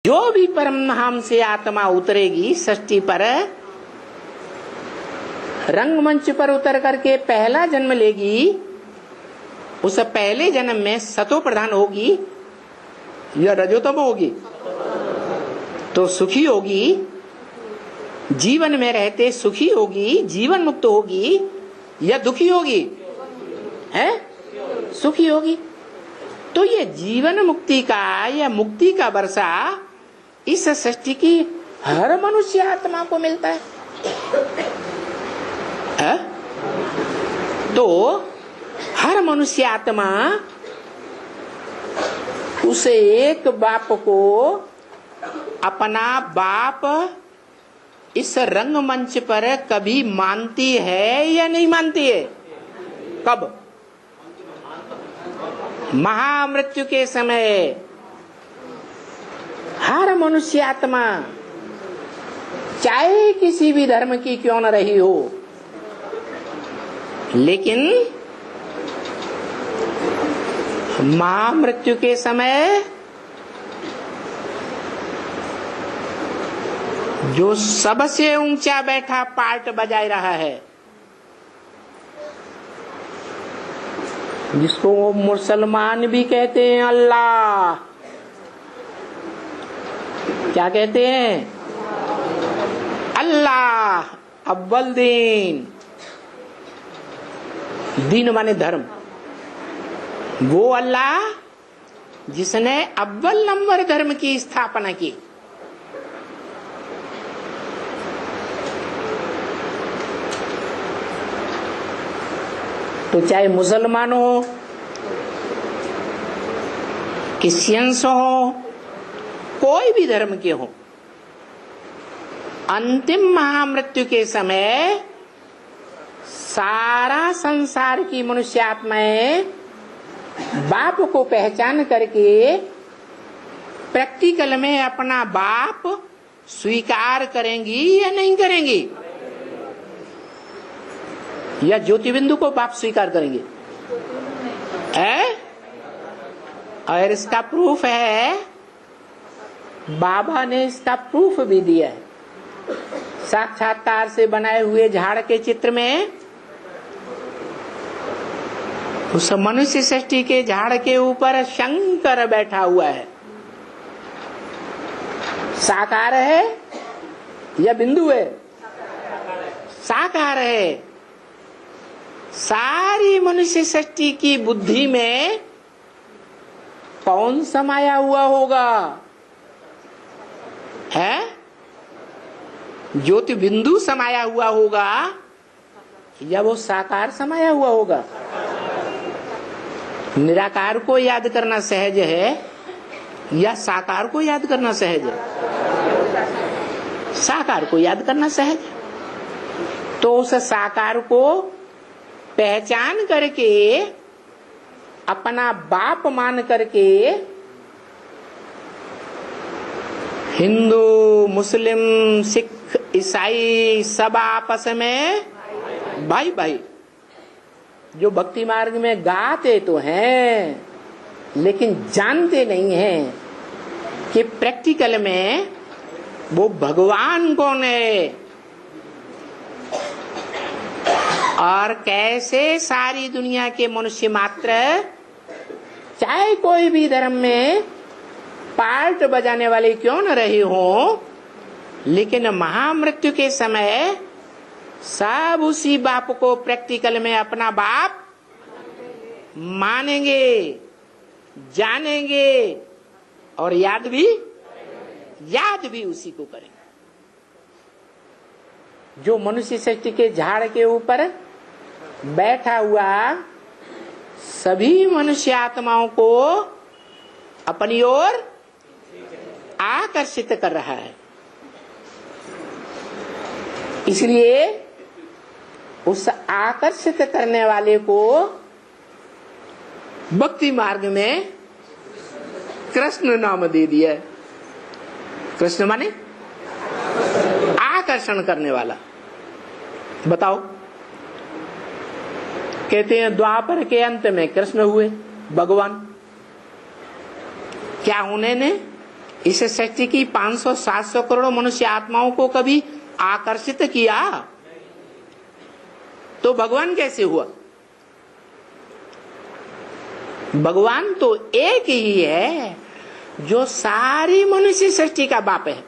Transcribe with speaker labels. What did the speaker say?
Speaker 1: जो भी परमधाम से आत्मा उतरेगी सृष्टि पर, रंगमंच पर उतर करके पहला जन्म लेगी, उस पहले जन्म में सतो प्रधान होगी या रजोतम होगी? तो सुखी होगी, जीवन में रहते सुखी होगी, जीवन मुक्त होगी या दुखी होगी? है सुखी होगी। तो ये जीवन मुक्ति का या मुक्ति का वर्षा इस सृष्टि की हर मनुष्य आत्मा को मिलता है। तो हर मनुष्य आत्मा उस एक बाप को अपना बाप इस रंगमंच पर कभी मानती है या नहीं मानती है? कब? महामृत्यु के समय हर मनुष्य आत्मा चाहे किसी भी धर्म की क्यों न रही हो, लेकिन महामृत्यु के समय जो सबसे ऊंचा बैठा पार्ट बजा रहा है, जिसको वो मुसलमान भी कहते हैं अल्लाह, क्या कहते हैं? अल्लाह अव्वल दीन, दीन माने धर्म। वो अल्लाह जिसने अव्वल नंबर धर्म की स्थापना की। तो चाहे मुसलमान हो, क्रिश्चियंस हो, कोई भी धर्म के हो, अंतिम महामृत्यु के समय सारा संसार की मनुष्य आत्माएं बाप को पहचान करके प्रैक्टिकल में अपना बाप स्वीकार करेंगी या नहीं करेंगी? या ज्योति बिंदु को बाप स्वीकार करेंगे? और इसका प्रूफ है, बाबा ने इसका प्रूफ भी दिया है। साक्षात्कार से बनाए हुए झाड़ के चित्र में उस मनुष्य सृष्टि के झाड़ के ऊपर शंकर बैठा हुआ है। साकार है या बिंदु है? साकार है। सारी मनुष्य सृष्टि की बुद्धि में कौन समाया हुआ होगा? है ज्योति बिंदु समाया हुआ होगा या वो साकार समाया हुआ होगा? निराकार को याद करना सहज है या साकार को याद करना सहज है? साकार को याद करना सहज है। तो उस साकार को पहचान करके अपना बाप मान करके हिंदू, मुस्लिम, सिख, ईसाई सब आपस में भाई भाई, जो भक्ति मार्ग में गाते तो हैं लेकिन जानते नहीं हैं कि प्रैक्टिकल में वो भगवान कौन है और कैसे सारी दुनिया के मनुष्य मात्र चाहे कोई भी धर्म में पार्ट बजाने वाले क्यों न रहे हो, लेकिन महामृत्यु के समय सब उसी बाप को प्रैक्टिकल में अपना बाप मानेंगे, जानेंगे और याद भी उसी को करेंगे। जो मनुष्य सृष्टि के झाड़ के ऊपर बैठा हुआ सभी मनुष्य आत्माओं को अपनी ओर आकर्षित कर रहा है, इसलिए उस आकर्षित करने वाले को भक्ति मार्ग में कृष्ण नाम दे दिया है। कृष्ण माने आकर्षण करने वाला। बताओ, कहते हैं द्वापर के अंत में कृष्ण हुए भगवान। क्या होने ने? इस सृष्टि की 500-700 करोड़ मनुष्य आत्माओं को कभी आकर्षित किया तो भगवान कैसे हुआ? भगवान तो एक ही है जो सारी मनुष्य सृष्टि का बाप है।